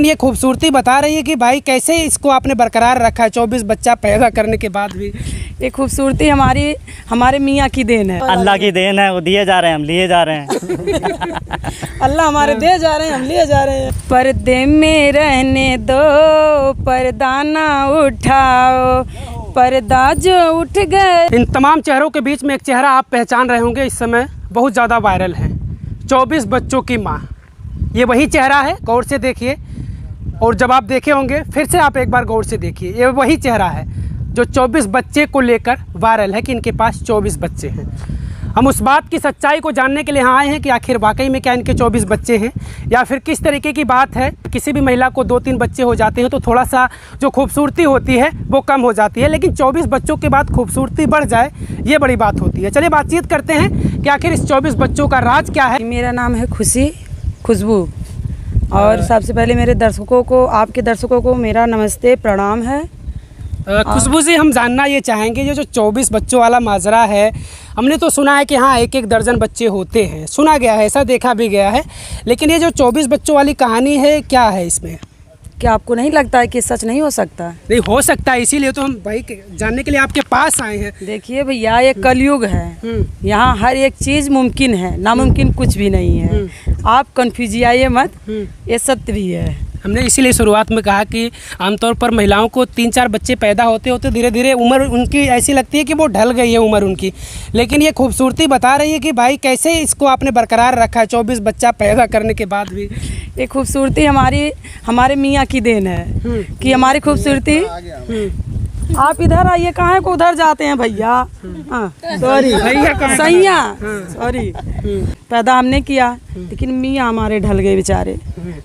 लेकिन ये खूबसूरती बता रही है कि भाई कैसे इसको आपने बरकरार रखा है 24 बच्चा पैदा करने के बाद भी। ये खूबसूरती हमारे मियाँ की देन है, अल्लाह की देन है। वो दिए जा रहे हैं, हम लिए जा रहे हैं। अल्लाह हमारे दे जा रहे हैं, हम लिए जा रहे हैं। पर्दे में रहने दो, पर्दा ना उठाओ, पर्दा जो उठ गए। इन तमाम चेहरों के बीच में एक चेहरा आप पहचान रहे होंगे, इस समय बहुत ज़्यादा वायरल है। 24 बच्चों की माँ, ये वही चेहरा है। गौर से देखिए, और जब आप देखे होंगे फिर से आप एक बार गौर से देखिए, ये वही चेहरा है जो 24 बच्चे को लेकर वायरल है कि इनके पास 24 बच्चे हैं। हम उस बात की सच्चाई को जानने के लिए यहाँ आए हैं कि आखिर वाकई में क्या इनके 24 बच्चे हैं, या फिर किस तरीके की बात है। किसी भी महिला को 2-3 बच्चे हो जाते हैं तो थोड़ा सा जो खूबसूरती होती है वो कम हो जाती है, लेकिन 24 बच्चों के बाद खूबसूरती बढ़ जाए, ये बड़ी बात होती है। चलिए बातचीत करते हैं कि आखिर इस 24 बच्चों का राज क्या है। मेरा नाम है खुशबू, और सबसे पहले मेरे दर्शकों को, आपके दर्शकों को मेरा नमस्ते प्रणाम है। खुशबू जी, हम जानना ये चाहेंगे, ये जो 24 बच्चों वाला माजरा है, हमने तो सुना है कि हाँ 1-1 दर्जन बच्चे होते हैं, सुना गया है, ऐसा देखा भी गया है, लेकिन ये जो 24 बच्चों वाली कहानी है, क्या है इसमें? क्या आपको नहीं लगता है कि सच नहीं हो सकता? नहीं हो सकता है, इसीलिए तो हम भाई जानने के लिए आपके पास आए हैं। देखिए भैया, ये कलयुग है, यहाँ हर एक चीज़ मुमकिन है, नामुमकिन कुछ भी नहीं है। आप कन्फ्यूजिए मत, ये सत्य भी है। हमने इसीलिए शुरुआत में कहा कि आमतौर पर महिलाओं को 3-4 बच्चे पैदा होते होते धीरे धीरे उम्र उनकी ऐसी लगती है कि वो ढल गई है उम्र उनकी, लेकिन ये खूबसूरती बता रही है कि भाई कैसे इसको आपने बरकरार रखा है 24 बच्चा पैदा करने के बाद भी। ये खूबसूरती हमारे मियाँ की देन है कि हमारी खूबसूरती। आप इधर आइए, कहाँ को उधर जाते हैं भैया? सॉरी भैया, सैया सॉरी। पैदा हमने किया, लेकिन मियाँ हमारे ढल गए बेचारे,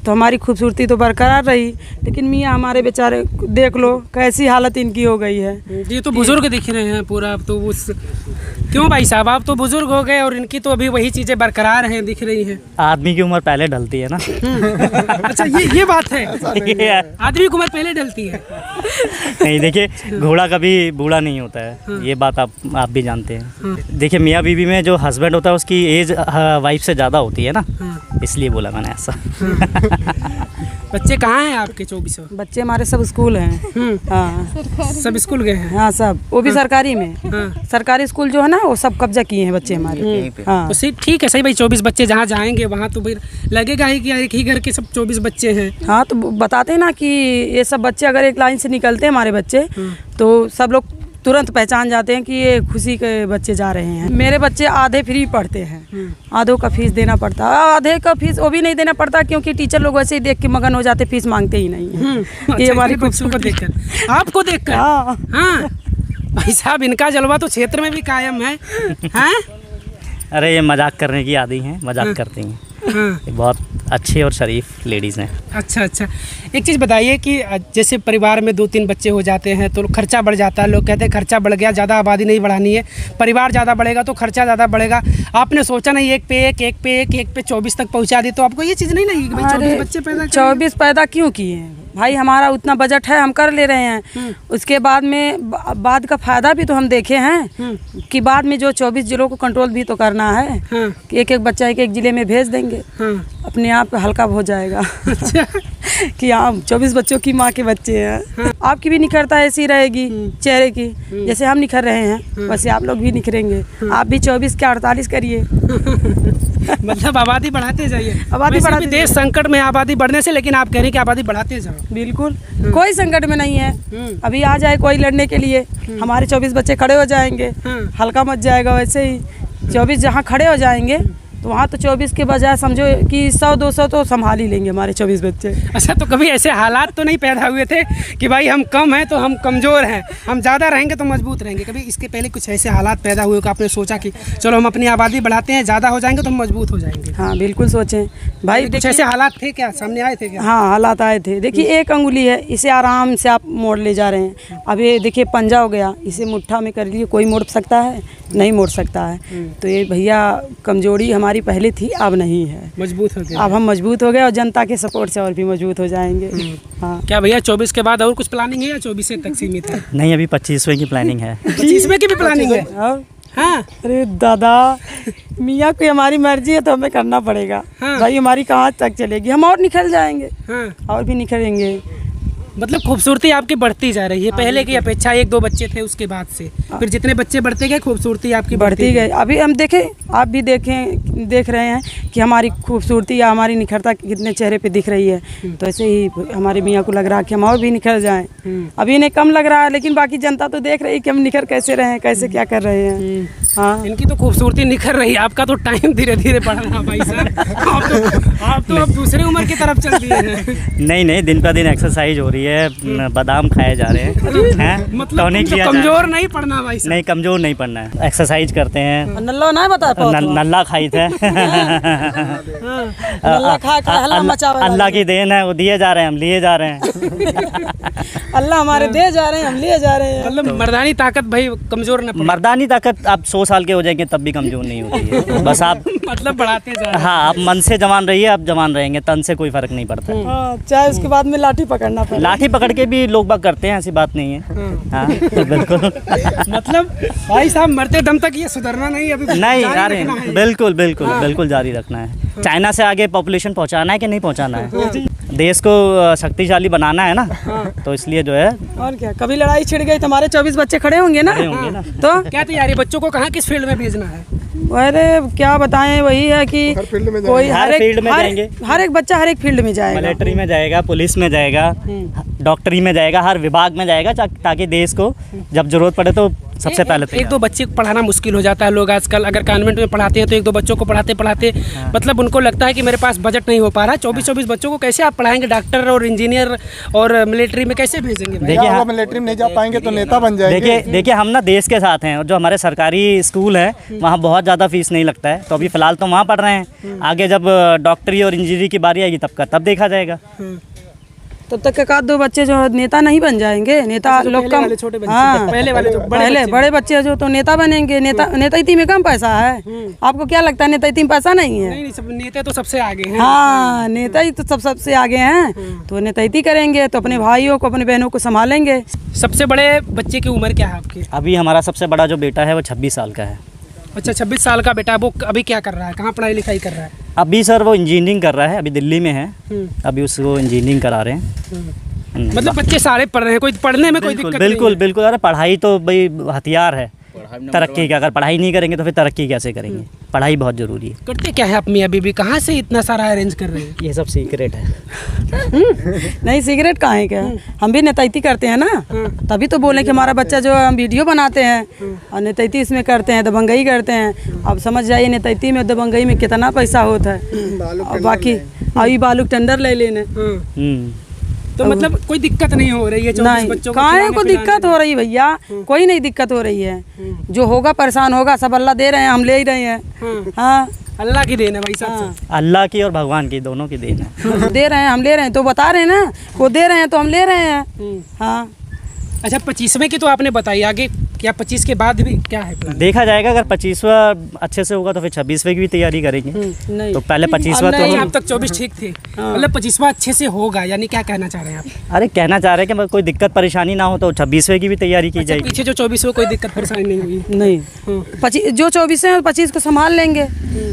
तो हमारी खूबसूरती तो बरकरार रही, लेकिन मियाँ हमारे बेचारे देख लो कैसी हालत इनकी हो गई है। ये तो बुजुर्ग दिख रहे हैं पूरा, अब तो उस क्यों भाई साहब, आप तो बुजुर्ग हो गए और इनकी तो अभी वही चीज़ें बरकरार हैं, दिख रही हैं। आदमी की उम्र पहले ढलती है ना। अच्छा, ये बात है, आदमी की उम्र पहले ढलती है। नहीं, देखिए घोड़ा कभी बूढ़ा नहीं होता है, ये बात आप भी जानते हैं। देखिए मियाँ बीवी में जो हस्बैंड होता है उसकी एज वाइफ से ज़्यादा होती है ना, इसलिए बोला मैंने ऐसा। बच्चे कहाँ हैं आपके? 24 बच्चे हमारे सब स्कूल हैं। हाँ, सब स्कूल गए हैं। हाँ सब, वो भी सरकारी में। सरकारी स्कूल जो है ना, वो सब कब्जा किए हैं बच्चे हमारे। हाँ तो ठीक है, सही भाई, 24 बच्चे जहाँ जाएंगे वहाँ तो फिर लगेगा ही कि एक ही घर के सब 24 बच्चे हैं। हाँ, तो बताते हैं ना कि ये सब बच्चे अगर एक लाइन से निकलते हैं हमारे बच्चे, तो सब लोग तुरंत पहचान जाते हैं कि ये खुशी के बच्चे जा रहे हैं। मेरे बच्चे आधे फ्री पढ़ते हैं, आधों का फीस देना पड़ता है, आधे का फीस वो भी नहीं देना पड़ता, क्योंकि टीचर लोग वैसे ही देख के मगन हो जाते, फीस मांगते ही नहीं है। ये हमारी बच्चों को देखकर, आपको देखकर। हाँ भाई साहब, इनका जलवा तो क्षेत्र में भी कायम है। हाँ? अरे ये मजाक करने की आदी हैं, मजाक करती हैं। बहुत अच्छी और शरीफ लेडीज़ हैं। अच्छा, एक चीज़ बताइए कि जैसे परिवार में 2-3 बच्चे हो जाते हैं तो खर्चा बढ़ जाता है, लोग कहते हैं खर्चा बढ़ गया, ज़्यादा आबादी नहीं बढ़ानी है, परिवार ज़्यादा बढ़ेगा तो खर्चा ज़्यादा बढ़ेगा। आपने सोचा नहीं एक पे 24 तक पहुंचा दी, तो आपको ये चीज़ नहीं लगी कि भाई 24 बच्चे पैदा 24 पैदा क्यों किए हैं भाई? हमारा उतना बजट है, हम कर ले रहे हैं। उसके बाद में बाद का फ़ायदा भी तो हम देखे हैं कि बाद में जो 24 जिलों को कंट्रोल भी तो करना है कि एक बच्चा एक जिले में भेज देंगे, अपने आप हल्का हो जाएगा। कि हाँ 24 बच्चों की माँ के बच्चे हैं। आपकी भी निखरता ऐसी रहेगी चेहरे की, जैसे हम निखर रहे हैं वैसे आप लोग भी निखरेंगे। आप भी 24 के 48 करिए। मतलब आबादी बढ़ाते जाइए। आबादी बढ़ाते, देश संकट में आबादी बढ़ने से, लेकिन आप कह रहे हैं कि आबादी बढ़ाते जाओ। बिल्कुल, कोई संकट में नहीं है। अभी आ जाए कोई लड़ने के लिए, हमारे 24 बच्चे खड़े हो जाएंगे, हल्का मच जाएगा। वैसे ही 24 जहाँ खड़े हो जाएंगे तो वहाँ तो 24 के बजाय समझो कि 100-200 तो संभाल ही लेंगे हमारे 24 बच्चे। अच्छा, तो कभी ऐसे हालात तो नहीं पैदा हुए थे कि भाई हम कम हैं तो हम कमज़ोर हैं, हम ज़्यादा रहेंगे तो मजबूत रहेंगे? कभी इसके पहले कुछ ऐसे हालात पैदा हुए कि आपने सोचा कि चलो हम अपनी आबादी बढ़ाते हैं, ज़्यादा हो जाएंगे तो हम मजबूत हो जाएंगे? हाँ बिल्कुल सोचें भाई। कुछ ऐसे हालात थे क्या, सामने आए थे क्या? हाँ, हालात आए थे। देखिए एक अंगुली है, इसे आराम से आप मोड़ ले जा रहे हैं। अब ये देखिए पंजा हो गया, इसे मुट्ठा में कर लिए, कोई मोड़ सकता है? नहीं मोड़ सकता है। तो ये भैया कमजोरी हमारी पहले थी, अब नहीं है, मजबूत हो गए। अब हम मजबूत हो गए और जनता के सपोर्ट से और भी मजबूत हो जाएंगे। हाँ। क्या भैया 24 के बाद और कुछ प्लानिंग है या 24 तक सीमित है? नहीं, अभी 25वें की प्लानिंग है। 25वें की भी प्लानिंग है? और हाँ। अरे दादा, मियाँ की हमारी मर्जी है तो हमें करना पड़ेगा। हाँ। भाई हमारी कहाँ तक चलेगी, हम और निखर जाएंगे, हाँ। और भी निखरेंगे। मतलब खूबसूरती आपकी बढ़ती जा रही है, पहले की अपेक्षा 1-2 बच्चे थे उसके बाद से, फिर जितने बच्चे बढ़ते गए खूबसूरती आपकी बढ़ती गई। अभी हम देखें, आप भी देख रहे हैं कि हमारी खूबसूरती या हमारी निखरता कितने चेहरे पे दिख रही है। तो ऐसे ही हमारे मियाँ को लग रहा है कि हम और भी निखर जाएं। अभी इन्हें कम लग रहा है, लेकिन बाकी जनता तो देख रही है कि हम निखर कैसे रहे हैं, कैसे क्या कर रहे हैं। हाँ, इनकी तो खूबसूरती निखर रही है, आपका तो टाइम धीरे धीरे बढ़ रहा भाई साहब। आप तो अब दूसरे उम्र की तरफ चल दिए हैं। नहीं, दिन पर दिन एक्सरसाइज हो रही है, बादाम खाए जा रहे हैं, मतलब टॉनिक लिया जा रहा है। कमजोर नहीं पड़ना भाई साहब। नहीं, कमजोर नहीं पड़ना है, एक्सरसाइज करते हैं। नल्ला ना बता पाओ तो। नल्ला खाई थे। नल्ला खा के हल्ला मचावे वाला। अल्लाह की देन है, वो दिए जा रहे हैं, हम लिए जा रहे हैं। अल्लाह हमारे दे जा रहे हैं, हम लिए जा रहे हैं। मतलब मर्दानी ताकत भाई कमजोर न पड़े। मर्दानी ताकत आप 100 साल के हो जाएंगे तब भी कमजोर नहीं होती है, बस आप मतलब बढ़ाते जा रहे हैं। हाँ, आप मन से जवान रहिए, आप जवान रहेंगे, तन से कोई फर्क नहीं पड़ता है। हाँ, चाहे उसके बाद में लाठी पकड़ना पड़े। लाठी पकड़ के भी लोग बाग करते हैं, ऐसी बात नहीं है। हाँ, बिल्कुल। मतलब भाई साहब मरते दम तक ये सुधरना नहीं, अभी नहीं, जारी अरे रखना है। बिल्कुल जारी रखना है। चाइना से आगे पॉपुलेशन पहुंचाना है कि नहीं पहुंचाना है, देश को शक्तिशाली बनाना है ना, तो इसलिए जो है। और क्या, कभी लड़ाई छिड़ गई तो हमारे 24 बच्चे खड़े होंगे ना। तो क्या तैयारी, बच्चों को कहाँ किस फील्ड में भेजना है? अरे क्या बताएं, वही है कि कोई हर फील्ड में जाएंगे। हर एक बच्चा हर एक फील्ड में जाएगा। मिलिट्री में जाएगा, पुलिस में जाएगा, डॉक्टरी में जाएगा, हर विभाग में जाएगा, ताकि देश को जब जरूरत पड़े तो सबसे पहले एक दो बच्चे को पढ़ाना मुश्किल हो जाता है। लोग आजकल अगर कॉन्वेंट में पढ़ाते हैं तो 1-2 बच्चों को पढ़ाते मतलब उनको लगता है कि मेरे पास बजट नहीं हो पा रहा। 24 बच्चों को कैसे आप पढ़ाएंगे? डॉक्टर और इंजीनियर और मिलिट्री में कैसे भेजेंगे? देखिए, मिलिट्री में नहीं जा पाएंगे तो नेता बन जाएंगे। देखिए हम ना देश के साथ हैं, और जो हमारे सरकारी स्कूल है वहाँ बहुत ज़्यादा फीस नहीं लगता है, तो अभी फ़िलहाल तो वहाँ पढ़ रहे हैं। आगे जब डॉक्टरी और इंजीनियरिंग की बारी आएगी तब देखा जाएगा। तब तक एक आध 2 बच्चे जो नेता नहीं बन जाएंगे। नेता लोग कम, छोटे बच्चे, हाँ, पहले वाले जो बड़े बच्चे जो तो नेता बनेंगे। नेता में कम पैसा है। आपको क्या लगता है नेता में पैसा नहीं है? नहीं, सब नेता तो सबसे आगे हैं। हाँ, नेता ही तो सबसे आगे हैं। तो नेता करेंगे तो अपने भाइयों को, अपने बहनों को संभालेंगे। सबसे बड़े बच्चे की उम्र क्या है आपकी? अभी हमारा सबसे बड़ा जो बेटा है वो 26 साल का है। अच्छा, 26 साल का बेटा, वो अभी क्या कर रहा है? कहाँ पढ़ाई लिखाई कर रहा है? अभी सर वो इंजीनियरिंग कर रहा है, अभी दिल्ली में है, अभी उसको इंजीनियरिंग करा रहे हैं। मतलब बच्चे सारे पढ़ रहे हैं, कोई पढ़ने में कोई दिक्कत बिल्कुल। अरे पढ़ाई तो भाई हथियार है तरक्की का। अगर पढ़ाई नहीं करेंगे तो फिर तरक्की कैसे करेंगे? पढ़ाई बहुत ज़रूरी है। करते क्या है आप मियाँ बीबी? कहाँ से इतना सारा अरेंज कर रहे हैं? ये सब सीक्रेट है। नहीं, सिगरेट कहाँ है क्या? हम भी नेतैती करते हैं ना, तभी तो बोले कि हमारा बच्चा जो हम वीडियो बनाते हैं और नेतैती इसमें करते हैं, दबंगई करते हैं। अब समझ जाइए नेतैती में दबंगई में कितना पैसा होता है। और बाकी अभी बालू टेंडर ले लेने। तो मतलब कोई दिक्कत नहीं हो रही है? 24 बच्चों को कहाँ को दिक्कत हो रही भैया? कोई नहीं दिक्कत हो रही है। जो होगा परेशान होगा, सब अल्लाह दे रहे हैं, हम ले ही रहे हैं। हाँ, अल्लाह की देन है भाई साहब। अल्लाह की और भगवान की, दोनों की देन है। दे रहे हैं, हम ले रहे हैं, तो बता रहे हैं ना, वो दे रहे हैं तो हम ले रहे हैं। हाँ, अच्छा, 25वें की तो आपने बताई, आगे क्या 25 के बाद भी क्या है प्लान? देखा जाएगा, अगर 25वां अच्छे से होगा तो फिर 26वें की भी तैयारी करेंगे। नहीं तो पहले 25वां तो नहीं, अब तक 24 ठीक थे, मतलब 25वां अच्छे से होगा, यानी क्या कहना चाह रहे हैं आप? अरे कहना चाह रहे हैं कि कोई दिक्कत परेशानी ना हो तो 26वें की भी तैयारी की जाएगी। पीछे जो 24 को कोई दिक्कत परेशानी नहीं हुई? नहीं, जो 24 है 25 को संभाल लेंगे,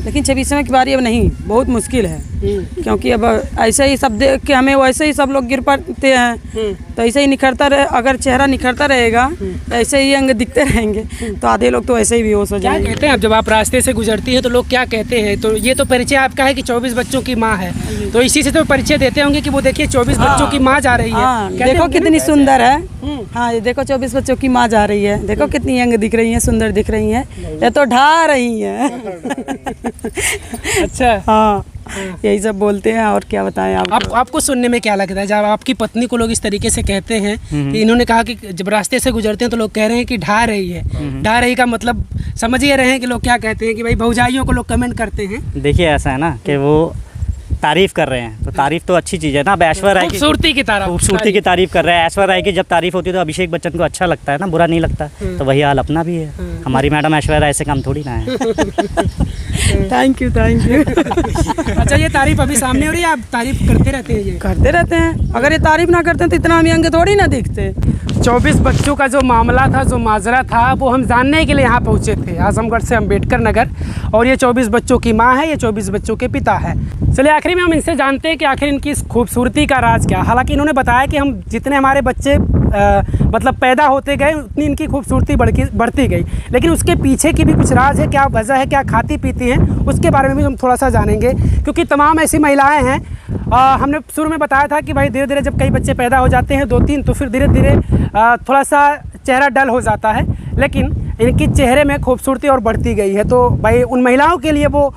लेकिन 26वें की बारी अब नहीं, बहुत मुश्किल है। क्योंकि अब ऐसे ही सब देख के हमें वैसे ही सब लोग गिर पड़ते हैं। तो ऐसे ही निखरता रहे, अगर चेहरा निखरता रहेगा ऐसे ही अंग दिखते रहेंगे तो आधे लोग तो ऐसे ही बेहोश हो जाएंगे। क्या कहते हैं, अब जब आप रास्ते से गुजरती है तो लोग क्या कहते हैं? तो ये तो परिचय आपका है कि 24 बच्चों की माँ है, तो इसी से तो परिचय देते होंगे कि वो देखिए 24 बच्चों की माँ जा रही है। देखो कितनी सुंदर है। हाँ, ये देखो 24 बच्चों की माँ जा रही है, देखो कितनी यंग दिख रही है, सुंदर दिख रही है। ये तो ढा रही है। अच्छा, हाँ, यही सब बोलते हैं, और क्या बताएं आपको सुनने में क्या लगता है जब आपकी पत्नी को लोग इस तरीके से कहते हैं कि इन्होंने कहा कि जब रास्ते से गुजरते हैं तो लोग कह रहे हैं कि ढा रही है? ढा रही का मतलब समझ ही रहे हैं कि लोग क्या कहते हैं कि भाई भौजाइयों को लोग कमेंट करते हैं। देखिए ऐसा है ना कि वो तारीफ कर रहे हैं, तो तारीफ तो अच्छी चीज़ है ना। अब ऐश्वर्या राय की खूबसूरती की तारीफ कर रहे हैं। ऐश्वर्या राय की जब तारीफ होती है तो अभिषेक बच्चन को अच्छा लगता है ना, बुरा नहीं लगता। तो वही हाल अपना भी है। हमारी मैडम ऐश्वर्या राय से कम थोड़ी ना है। Thank you. अच्छा, ये तारीफ अभी सामने हो रही है, आप तारीफ करते रहते हैं? ये करते रहते हैं। अगर ये तारीफ ना करते तो इतना हम यंग थोड़ी ना दिखते। 24 बच्चों का जो मामला था, जो माजरा था, वो हम जानने के लिए यहाँ पहुँचे थे, आजमगढ़ से अम्बेडकर नगर। और ये 24 बच्चों की माँ है, ये 24 बच्चों के पिता है। चलिए आखिरी में हम इनसे जानते हैं कि आखिर इनकी इस खूबसूरती का राज क्या। हालांकि इन्होंने बताया कि हम जितने हमारे बच्चे मतलब पैदा होते गए उतनी इनकी खूबसूरती बढ़ती गई, लेकिन उसके पीछे की भी कुछ राज है, क्या वजह है, क्या खाती पीती हैं, उसके बारे में भी हम थोड़ा सा जानेंगे। क्योंकि तमाम ऐसी महिलाएँ हैं, हमने शुरू में बताया था कि भाई धीरे धीरे जब कई बच्चे पैदा हो जाते हैं 2-3, तो फिर धीरे धीरे थोड़ा सा चेहरा डल हो जाता है, लेकिन इनकी चेहरे में खूबसूरती और बढ़ती गई है। तो भाई उन महिलाओं के लिए वो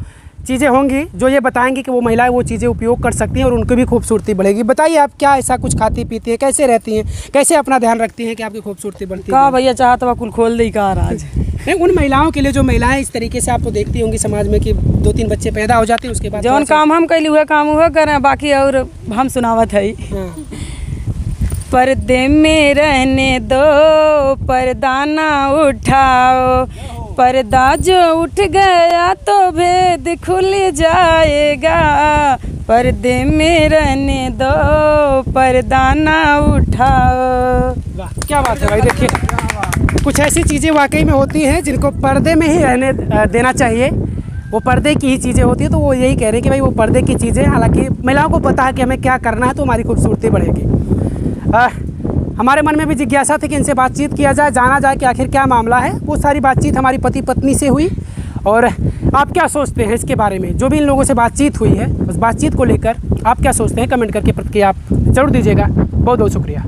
चीज़ें होंगी जो ये बताएंगी कि वो महिलाएं वो चीज़ें उपयोग कर सकती हैं और उनकी भी खूबसूरती बढ़ेगी। बताइए आप क्या ऐसा कुछ खाती पीती है, कैसे रहती हैं, कैसे अपना ध्यान रखती हैं कि आपकी खूबसूरती बढ़ती है? का भैया चाहत बा कुल खोल दी का राज। नहीं, उन महिलाओं के लिए जो महिलाएं इस तरीके से आप तो देखती होंगी समाज में कि 2-3 बच्चे पैदा हो जाते हैं, उसके बाद जौन काम हम कैली हुए काम हुआ करें, बाकी और हम सुनावत है। पर्दे में रहने दो, पर्दा ना उठाओ, पर्दा जो उठ गया तो भेद खुल जाएगा। पर्दे में रहने दो, पर्दा ना उठाओ। वाह क्या बात है भाई। देखिए कुछ ऐसी चीज़ें वाकई में होती हैं जिनको पर्दे में ही रहने देना चाहिए, वो पर्दे की ही चीज़ें होती है। तो वो यही कह रहे हैं कि भाई वो पर्दे की चीज़ें, हालांकि महिलाओं को पता है कि हमें क्या करना है तो हमारी खूबसूरती बढ़ेगी। हमारे मन में भी जिज्ञासा थी कि इनसे बातचीत किया जाए, जाना जाए कि आखिर क्या मामला है। वो सारी बातचीत हमारी पति पत्नी से हुई। और आप क्या सोचते हैं इसके बारे में, जो भी इन लोगों से बातचीत हुई है, उस बातचीत को लेकर आप क्या सोचते हैं, कमेंट करके प्रतिक्रिया आप जरूर दीजिएगा। बहुत बहुत शुक्रिया।